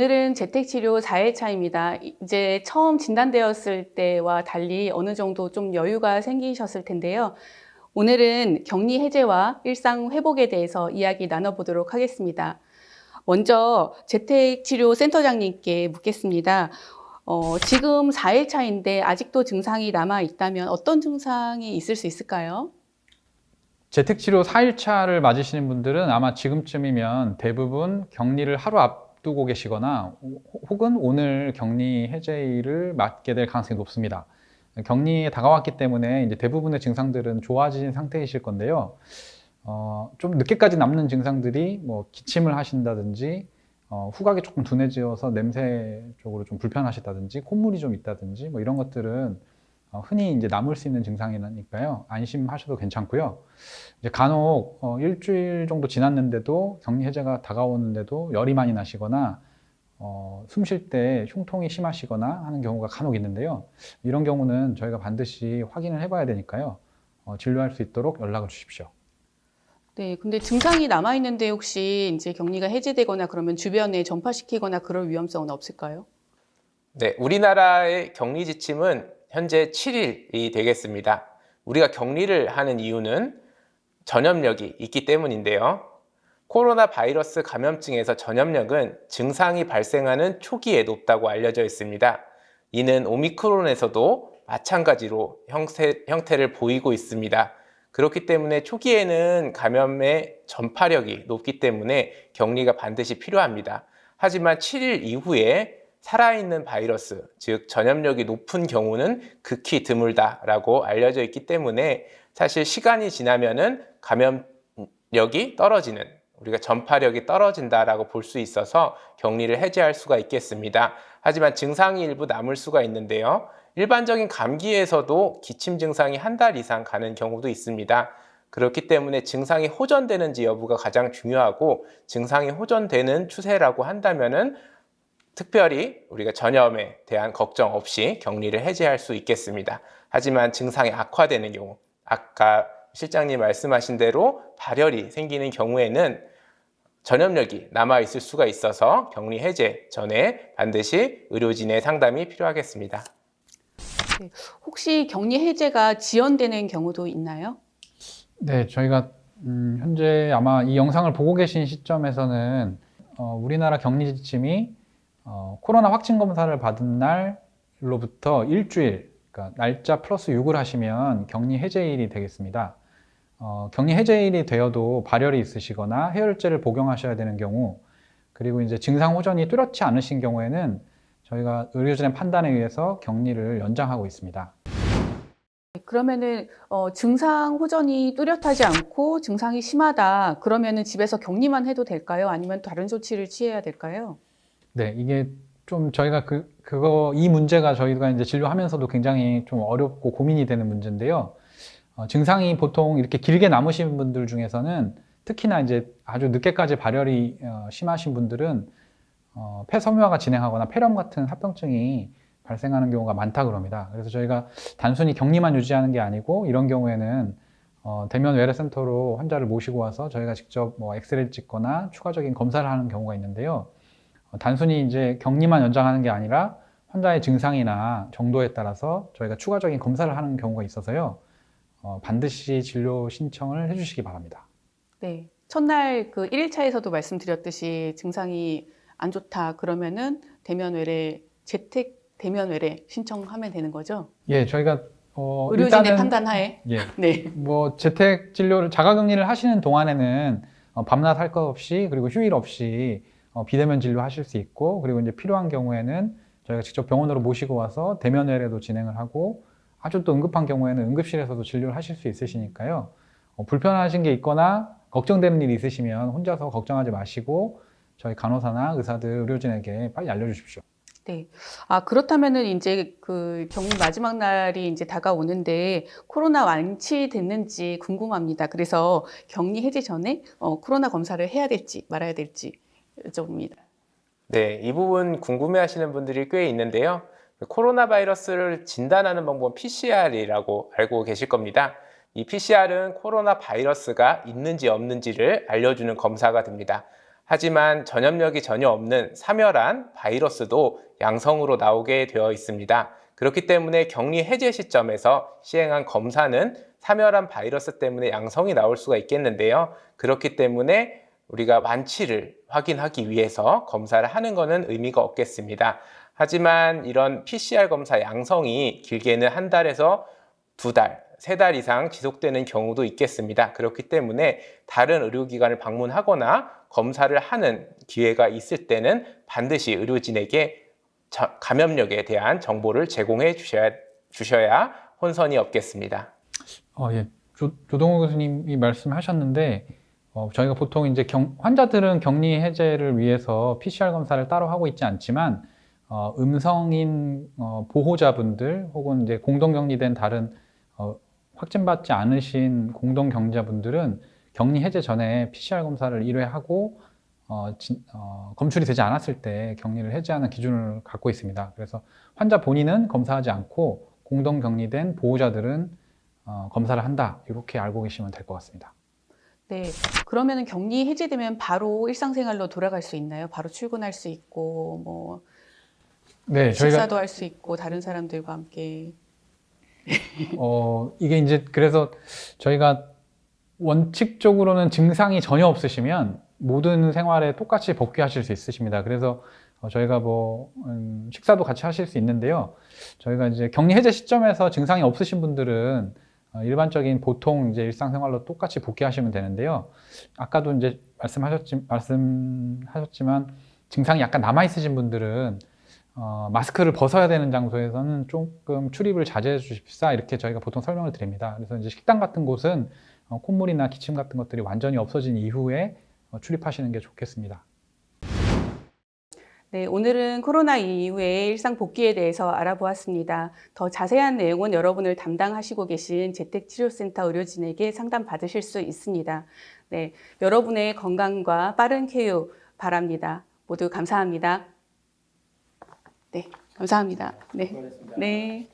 오늘은 재택치료 4일차입니다. 이제 처음 진단되었을 때와 달리 어느 정도 좀 여유가 생기셨을 텐데요. 오늘은 격리 해제와 일상 회복에 대해서 이야기 나눠보도록 하겠습니다. 먼저 재택치료 센터장님께 묻겠습니다. 지금 4일차인데 아직도 증상이 남아있다면 어떤 증상이 있을 수 있을까요? 재택치료 4일차를 맞으시는 분들은 아마 지금쯤이면 대부분 격리를 하루 앞두고 계시거나 혹은 오늘 격리 해제일을 맞게 될 가능성이 높습니다. 격리에 다가왔기 때문에 이제 대부분의 증상들은 좋아진 상태이실 건데요. 좀 늦게까지 남는 증상들이 뭐 기침을 하신다든지 후각이 조금 둔해져서 냄새 쪽으로 좀 불편하시다든지 콧물이 좀 있다든지 뭐 이런 것들은 흔히 이제 남을 수 있는 증상이니까요. 안심하셔도 괜찮고요. 이제 간혹 일주일 정도 지났는데도 격리 해제가 다가오는데도 열이 많이 나시거나 숨 쉴 때 흉통이 심하시거나 하는 경우가 간혹 있는데요. 이런 경우는 저희가 반드시 확인을 해봐야 되니까요. 진료할 수 있도록 연락을 주십시오. 네, 근데 증상이 남아있는데 혹시 이제 격리가 해제되거나 그러면 주변에 전파시키거나 그럴 위험성은 없을까요? 네, 우리나라의 격리 지침은 현재 7일이 되겠습니다. 우리가 격리를 하는 이유는 전염력이 있기 때문인데요. 코로나 바이러스 감염증에서 전염력은 증상이 발생하는 초기에 높다고 알려져 있습니다. 이는 오미크론에서도 마찬가지로 형태를 보이고 있습니다. 그렇기 때문에 초기에는 감염의 전파력이 높기 때문에 격리가 반드시 필요합니다. 하지만 7일 이후에 살아있는 바이러스, 즉 전염력이 높은 경우는 극히 드물다라고 알려져 있기 때문에 사실 시간이 지나면은 감염력이 떨어지는, 우리가 전파력이 떨어진다라고 볼 수 있어서 격리를 해제할 수가 있겠습니다. 하지만 증상이 일부 남을 수가 있는데요. 일반적인 감기에서도 기침 증상이 한 달 이상 가는 경우도 있습니다. 그렇기 때문에 증상이 호전되는지 여부가 가장 중요하고, 증상이 호전되는 추세라고 한다면은 특별히 우리가 전염에 대한 걱정 없이 격리를 해제할 수 있겠습니다. 하지만 증상이 악화되는 경우, 아까 실장님 말씀하신 대로 발열이 생기는 경우에는 전염력이 남아있을 수가 있어서 격리 해제 전에 반드시 의료진의 상담이 필요하겠습니다. 네, 혹시 격리 해제가 지연되는 경우도 있나요? 네, 저희가 현재 아마 이 영상을 보고 계신 시점에서는 우리나라 격리 지침이 코로나 확진 검사를 받은 날로부터 일주일, 그러니까 날짜 플러스 6을 하시면 격리 해제일이 되겠습니다. 격리 해제일이 되어도 발열이 있으시거나 해열제를 복용하셔야 되는 경우, 그리고 이제 증상 호전이 뚜렷지 않으신 경우에는 저희가 의료진의 판단에 의해서 격리를 연장하고 있습니다. 그러면은 증상 호전이 뚜렷하지 않고 증상이 심하다. 그러면은 집에서 격리만 해도 될까요? 아니면 다른 조치를 취해야 될까요? 네, 이게 좀 저희가 이 문제가 저희가 이제 진료하면서도 굉장히 좀 어렵고 고민이 되는 문제인데요. 증상이 보통 이렇게 길게 남으신 분들 중에서는 특히나 이제 아주 늦게까지 발열이 심하신 분들은 폐섬유화가 진행하거나 폐렴 같은 합병증이 발생하는 경우가 많다 그럽니다. 그래서 저희가 단순히 격리만 유지하는 게 아니고 이런 경우에는 대면 외래센터로 환자를 모시고 와서 저희가 직접 뭐 엑스레이를 찍거나 추가적인 검사를 하는 경우가 있는데요. 단순히 이제 격리만 연장하는 게 아니라 환자의 증상이나 정도에 따라서 저희가 추가적인 검사를 하는 경우가 있어서요. 반드시 진료 신청을 해주시기 바랍니다. 네. 첫날 그 1일차에서도 말씀드렸듯이 증상이 안 좋다. 그러면은 재택 대면 외래 신청하면 되는 거죠? 예, 저희가 의료진의 일단은 판단하에. 예, 네. 뭐 재택 진료를 자가격리를 하시는 동안에는 밤낮 할 것 없이 그리고 휴일 없이 비대면 진료하실 수 있고, 그리고 이제 필요한 경우에는 저희가 직접 병원으로 모시고 와서 대면 외래도 진행을 하고, 아주 또 응급한 경우에는 응급실에서도 진료를 하실 수 있으시니까요. 불편하신 게 있거나 걱정되는 일이 있으시면 혼자서 걱정하지 마시고 저희 간호사나 의사들, 의료진에게 빨리 알려주십시오. 네. 그렇다면은 이제 그 격리 마지막 날이 이제 다가오는데 코로나 완치됐는지 궁금합니다. 그래서 격리 해제 전에 코로나 검사를 해야 될지 말아야 될지 여쭤봅니다. 네, 이 부분 궁금해하시는 분들이 꽤 있는데요. 코로나 바이러스를 진단하는 방법은 PCR이라고 알고 계실 겁니다. 이 PCR은 코로나 바이러스가 있는지 없는지를 알려주는 검사가 됩니다. 하지만 전염력이 전혀 없는 사멸한 바이러스도 양성으로 나오게 되어 있습니다. 그렇기 때문에 격리 해제 시점에서 시행한 검사는 사멸한 바이러스 때문에 양성이 나올 수가 있겠는데요. 그렇기 때문에 우리가 완치를 확인하기 위해서 검사를 하는 것은 의미가 없겠습니다. 하지만 이런 PCR 검사 양성이 길게는 한 달에서 2달, 3달 이상 지속되는 경우도 있겠습니다. 그렇기 때문에 다른 의료기관을 방문하거나 검사를 하는 기회가 있을 때는 반드시 의료진에게 감염력에 대한 정보를 제공해 주셔야 혼선이 없겠습니다. 예. 조동호 교수님이 말씀하셨는데 저희가 보통 이제 환자들은 격리 해제를 위해서 PCR 검사를 따로 하고 있지 않지만 음성인 보호자분들 혹은 이제 공동격리된 다른 확진받지 않으신 공동격리자분들은 격리 해제 전에 PCR 검사를 1회 하고 검출이 되지 않았을 때 격리를 해제하는 기준을 갖고 있습니다. 그래서 환자 본인은 검사하지 않고 공동격리된 보호자들은 검사를 한다. 이렇게 알고 계시면 될 것 같습니다. 네, 그러면 격리 해제되면 바로 일상생활로 돌아갈 수 있나요? 바로 출근할 수 있고, 뭐 네, 식사도 할 수 있고, 다른 사람들과 함께. 이게 이제 그래서 저희가 원칙적으로는 증상이 전혀 없으시면 모든 생활에 똑같이 복귀하실 수 있으십니다. 그래서 저희가 뭐 식사도 같이 하실 수 있는데요. 저희가 이제 격리 해제 시점에서 증상이 없으신 분들은 일반적인 보통 이제 일상생활로 똑같이 복귀하시면 되는데요. 아까도 이제 말씀하셨지만 증상이 약간 남아 있으신 분들은 마스크를 벗어야 되는 장소에서는 조금 출입을 자제해 주십사 이렇게 저희가 보통 설명을 드립니다. 그래서 이제 식당 같은 곳은 콧물이나 기침 같은 것들이 완전히 없어진 이후에 출입하시는 게 좋겠습니다. 네, 오늘은 코로나 이후의 일상 복귀에 대해서 알아보았습니다. 더 자세한 내용은 여러분을 담당하시고 계신 재택치료센터 의료진에게 상담 받으실 수 있습니다. 네, 여러분의 건강과 빠른 쾌유 바랍니다. 모두 감사합니다. 네, 감사합니다. 네. 네.